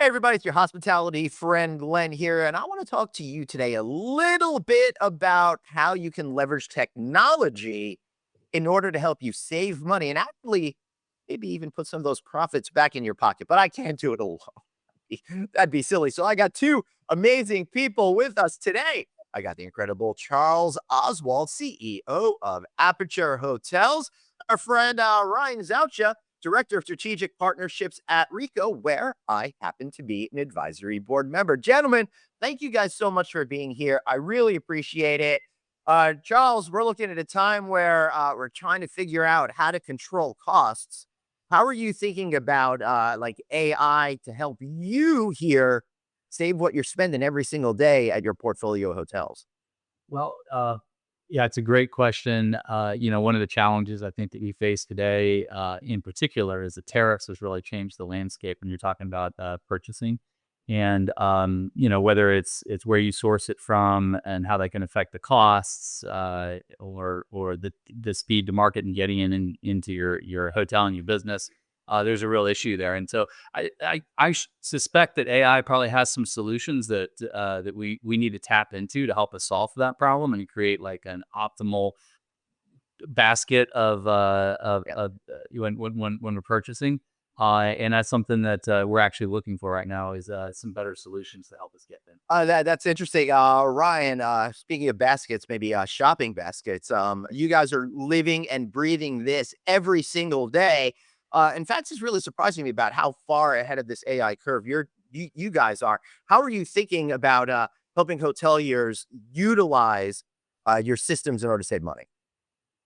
everybody, it's your hospitality friend Len here, and I want to talk to you today a little bit about how you can leverage technology in order to help you save money and actually maybe even put some of those profits back in your pocket. But I can't do it alone. That'd be silly. So I got two amazing people with us today. I got the incredible Charles Oswald, CEO of Aperture Hotels, our friend Ryan Zaucha, Director of Strategic Partnerships at Reeco, where I happen to be an advisory board member. Gentlemen, thank you guys so much for being here. I really appreciate it. Charles, we're looking at a time where we're trying to figure out how to control costs. How are you thinking about like AI to help you here save what you're spending every single day at your portfolio hotels? Well, yeah, it's a great question. One of the challenges I think that we face today, in particular, is the tariffs has really changed the landscape when you're talking about purchasing, and whether it's where you source it from and how that can affect the costs, or the speed to market and getting into your hotel and your business. There's a real issue there, and so I suspect that AI probably has some solutions that we need to tap into to help us solve that problem and create like an optimal basket when we're purchasing. And that's something that we're actually looking for right now is some better solutions to help us get there. That's interesting. Ryan, speaking of baskets, maybe shopping baskets, you guys are living and breathing this every single day. In fact, it's really surprising me about how far ahead of this AI curve you guys are. How are you thinking about helping hoteliers utilize your systems in order to save money?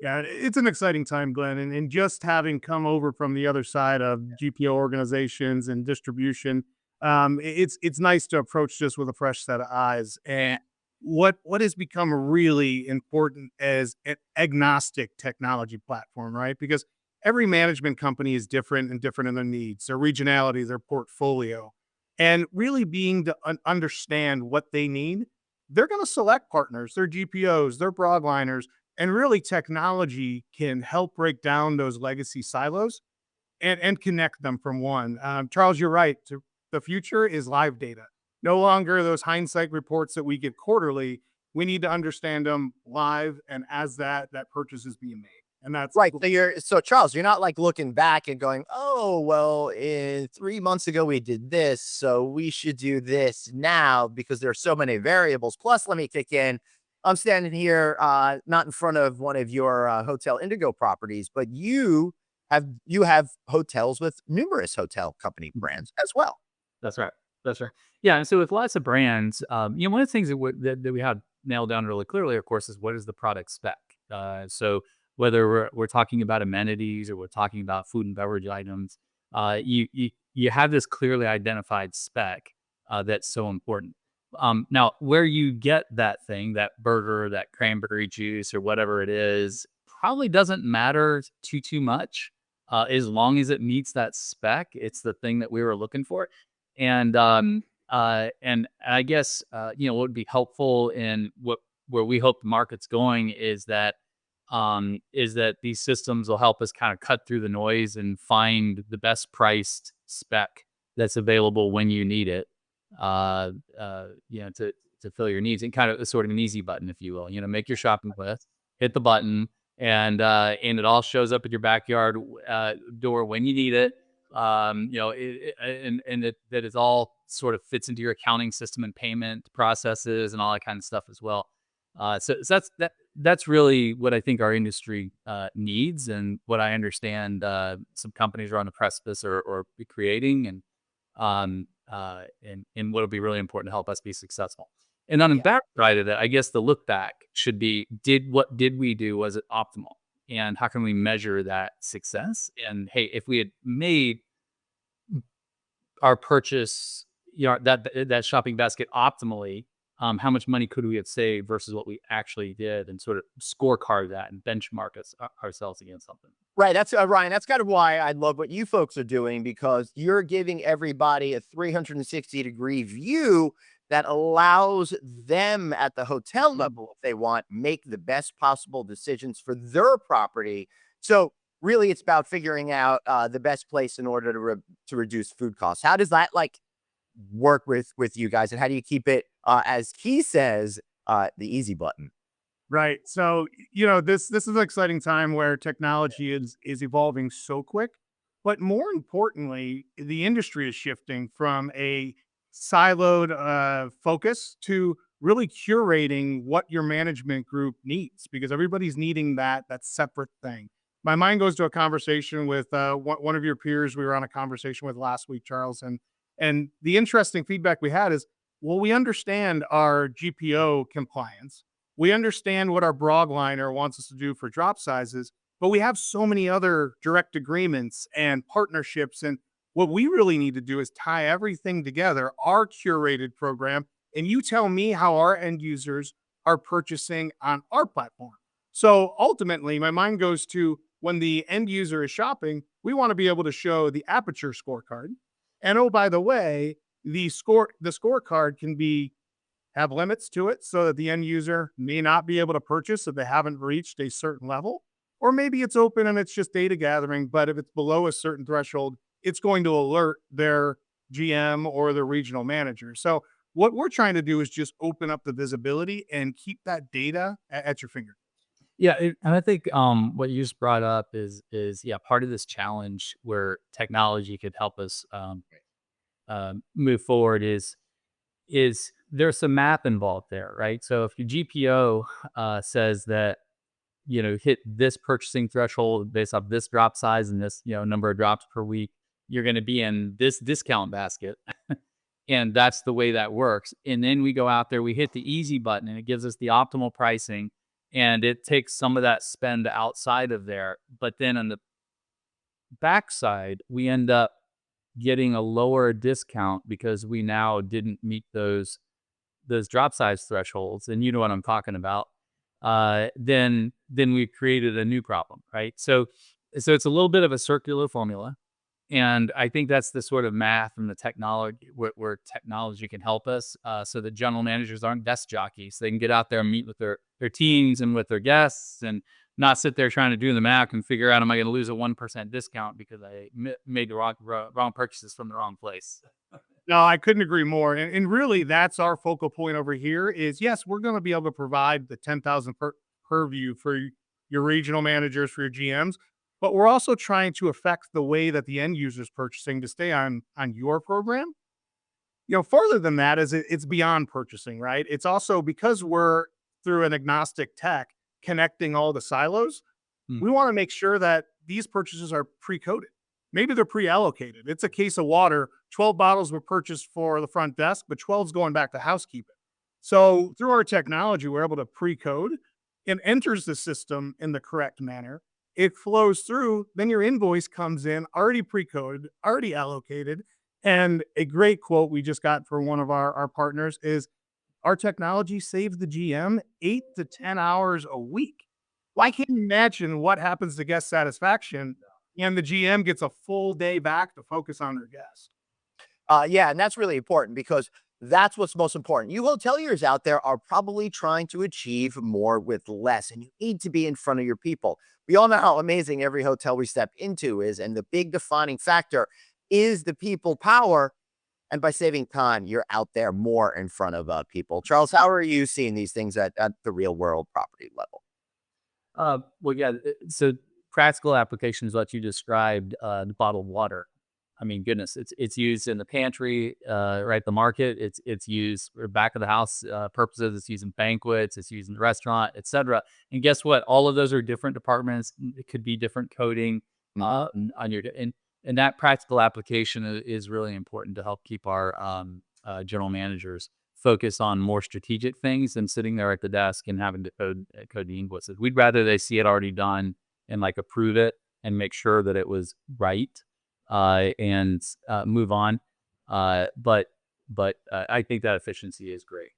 Yeah, it's an exciting time, Glenn. And just having come over from the other side of GPO organizations and distribution, it's nice to approach this with a fresh set of eyes. And what has become really important is an agnostic technology platform, right? Because every management company is different and different in their needs, their regionality, their portfolio, and really being to understand what they need. They're going to select partners, their GPOs, their broadliners, and really technology can help break down those legacy silos and connect them from one. Charles, you're right. The future is live data. No longer those hindsight reports that we get quarterly. We need to understand them live, and as that purchase is being made. And that's Right. So Charles, you're not like looking back and going, oh, well, 3 months ago we did this, so we should do this now because there are so many variables. Plus, let me kick in. I'm standing here, not in front of one of your Hotel Indigo properties, but you have hotels with numerous hotel company brands as well. That's right. That's right. Yeah, and so with lots of brands, one of the things that we had nailed down really clearly, of course, is what is the product spec. So whether we're talking about amenities or we're talking about food and beverage items, you have this clearly identified spec that's so important. Now, where you get that thing, that burger, that cranberry juice, or whatever it is, probably doesn't matter too much, as long as it meets that spec. It's the thing that we were looking for, and I guess what would be helpful in where we hope the market's going is that these systems will help us kind of cut through the noise and find the best priced spec that's available when you need it, to fill your needs, and kind of sort of an easy button, if you will. Make your shopping list, hit the button, and it all shows up at your backyard door when you need it. That it all sort of fits into your accounting system and payment processes and all that kind of stuff as well. So that's really what I think our industry needs, and what I understand some companies are on the precipice or be creating, and what'll be really important to help us be successful. And on the Yeah. back side of that, I guess the look back should be, what did we do? Was it optimal? And how can we measure that success? And hey, if we had made our purchase, that shopping basket optimally, how much money could we have saved versus what we actually did, and sort of scorecard that and benchmark ourselves against something. Right. That's Ryan. That's kind of why I love what you folks are doing, because you're giving everybody a 360-degree view that allows them at the hotel level, if they want, make the best possible decisions for their property. So really, it's about figuring out the best place in order to reduce food costs. How does that work with you guys, and how do you keep it, as he says, the easy button? Right. So, this is an exciting time where technology is evolving so quick, but more importantly, the industry is shifting from a siloed focus to really curating what your management group needs, because everybody's needing that separate thing. My mind goes to a conversation with one of your peers. We were on a conversation with last week, Charles, and the interesting feedback we had is, well, we understand our GPO compliance, we understand what our broadliner wants us to do for drop sizes, but we have so many other direct agreements and partnerships. And what we really need to do is tie everything together, our curated program, and you tell me how our end users are purchasing on our platform. So ultimately, my mind goes to when the end user is shopping, we want to be able to show the Aperture scorecard. And oh, by the way, the scorecard can be have limits to it so that the end user may not be able to purchase if they haven't reached a certain level. Or maybe it's open and it's just data gathering, but if it's below a certain threshold, it's going to alert their GM or the regional manager. So what we're trying to do is just open up the visibility and keep that data at your finger. Yeah, and I think what you just brought up is yeah, part of this challenge where technology could help us move forward is there's some math involved there, right? So if your GPO says that hit this purchasing threshold based off this drop size and this number of drops per week, you're going to be in this discount basket, and that's the way that works. And then we go out there, we hit the easy button, and it gives us the optimal pricing, and it takes some of that spend outside of there. But then on the backside, we end up getting a lower discount because we now didn't meet those drop size thresholds, and you know what I'm talking about. Then we created a new problem, right? So it's a little bit of a circular formula, and I think that's the sort of math and the technology where technology can help us, so that general managers aren't desk jockeys. They can get out there and meet with their teams and with their guests, and not sit there trying to do the math and figure out, am I going to lose a 1% discount because I made the wrong purchases from the wrong place. No, I couldn't agree more. And really, that's our focal point over here is, yes, we're going to be able to provide the 10,000 purview for your regional managers, for your GMs, but we're also trying to affect the way that the end user is purchasing to stay on your program. Further than that is it's beyond purchasing, right? It's also because we're through an agnostic tech connecting all the silos, Hmm. we want to make sure that these purchases are pre-coded. Maybe they're pre-allocated. It's a case of water. 12 bottles were purchased for the front desk, but 12's going back to housekeeping. So through our technology, we're able to pre-code and enters the system in the correct manner. It flows through, then your invoice comes in already pre-coded, already allocated. And a great quote we just got from one of our partners is, our technology saves the GM 8 to 10 hours a week. Well, I can't imagine what happens to guest satisfaction, and the GM gets a full day back to focus on their guests. Yeah, and that's really important because that's what's most important. You hoteliers out there are probably trying to achieve more with less, and you need to be in front of your people. We all know how amazing every hotel we step into is, and the big defining factor is the people power. And by saving time, you're out there more in front of people. Charles, how are you seeing these things at the real world property level? Well, yeah. So practical applications, what you described, the bottled water. I mean, goodness, it's used in the pantry, right? The market. It's used for back of the house purposes. It's used in banquets. It's used in the restaurant, etc. And guess what? All of those are different departments. It could be different coding on your and that practical application is really important to help keep our general managers focus on more strategic things than sitting there at the desk and having to code the invoices. We'd rather they see it already done and like approve it and make sure that it was right, and move on. But I think that efficiency is great.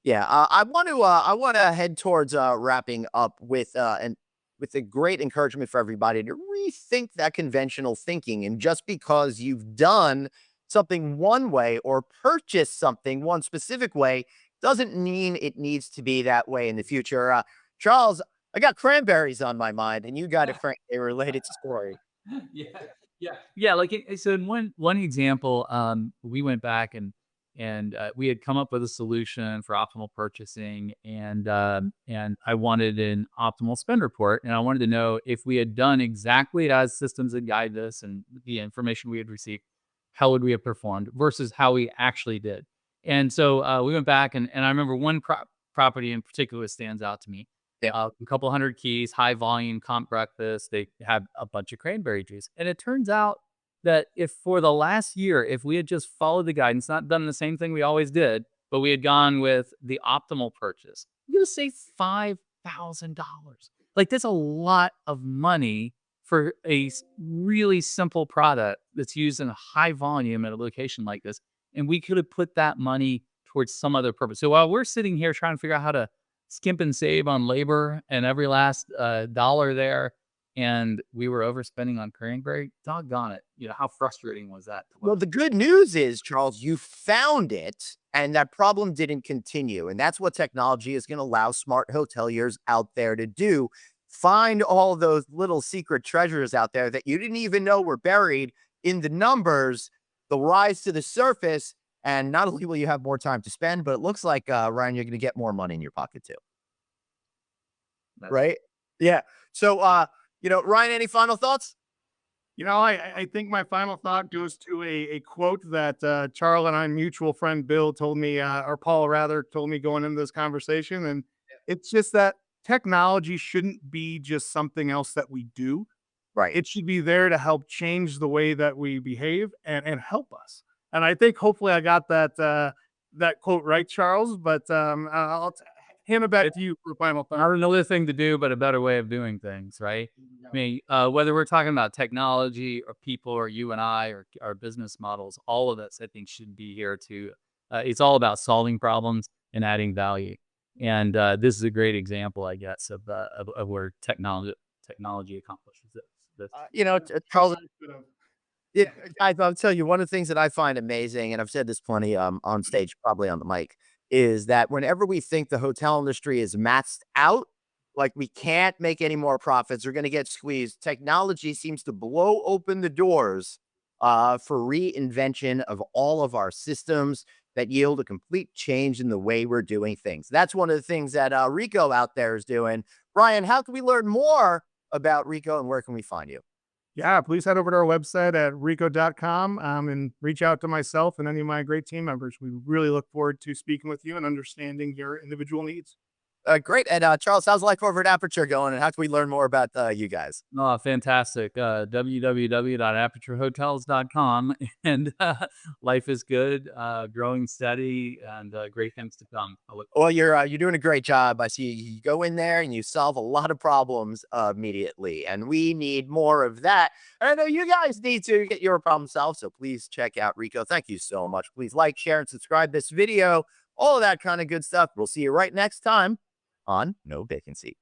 Yeah, I want to head towards wrapping up with and with a great encouragement for everybody to rethink that conventional thinking. And just because you've done something one way or purchased something one specific way doesn't mean it needs to be that way in the future. Charles, I got cranberries on my mind, and you got a related story. Yeah. Yeah, like, so in one example, we went back and we had come up with a solution for optimal purchasing, and I wanted an optimal spend report, and I wanted to know if we had done exactly as systems had guided us and the information we had received, how would we have performed versus how we actually did. And so we went back, and I remember one property in particular stands out to me. Yeah. A couple hundred keys, high volume, comp breakfast. They had a bunch of cranberry juice. And it turns out that if for the last year, if we had just followed the guidance, not done the same thing we always did, but we had gone with the optimal purchase, you would save $5,000. Like, that's a lot of money for a really simple product that's used in a high volume at a location like this. And we could have put that money towards some other purpose. So while we're sitting here trying to figure out how to skimp and save on labor and every last dollar there, and we were overspending on cranberry, doggone it. How frustrating was that? Well, the good news is, Charles, you found it and that problem didn't continue. And that's what technology is going to allow smart hoteliers out there to do. Find all those little secret treasures out there that you didn't even know were buried in the numbers. They'll rise to the surface. And not only will you have more time to spend, but it looks like, Ryan, you're going to get more money in your pocket too. Right? Yeah. So, Ryan, any final thoughts? I think my final thought goes to a quote that Charles and I mutual friend Bill told me, or Paul rather, told me going into this conversation. And it's just that technology shouldn't be just something else that we do. Right. It should be there to help change the way that we behave and help us. And I think hopefully I got that quote right, Charles. But I'll hand it back to you for final thought. Not another thing to do, but a better way of doing things, right? I mean, whether we're talking about technology or people or you and I or our business models, all of this, I think, should be here to, it's all about solving problems and adding value. And this is a great example, I guess, of where technology accomplishes this. Charles, yeah, guys, I'll tell you one of the things that I find amazing, and I've said this plenty on stage, probably on the mic, is that whenever we think the hotel industry is maxed out, like we can't make any more profits, we're going to get squeezed. Technology seems to blow open the doors for reinvention of all of our systems that yield a complete change in the way we're doing things. That's one of the things that Reeco out there is doing. Ryan, how can we learn more about Reeco and where can we find you? Yeah, please head over to our website at reeco.com and reach out to myself and any of my great team members. We really look forward to speaking with you and understanding your individual needs. Great. And Charles, how's life over at Aperture going? And how can we learn more about you guys? Oh, fantastic. www.aperturehotels.com. And life is good, growing steady, and great things to come. Well, you're doing a great job. I see you go in there and you solve a lot of problems immediately. And we need more of that. And I know you guys need to get your problem solved. So please check out Reeco. Thank you so much. Please like, share, and subscribe this video. All of that kind of good stuff. We'll see you right next time on No Vacancy.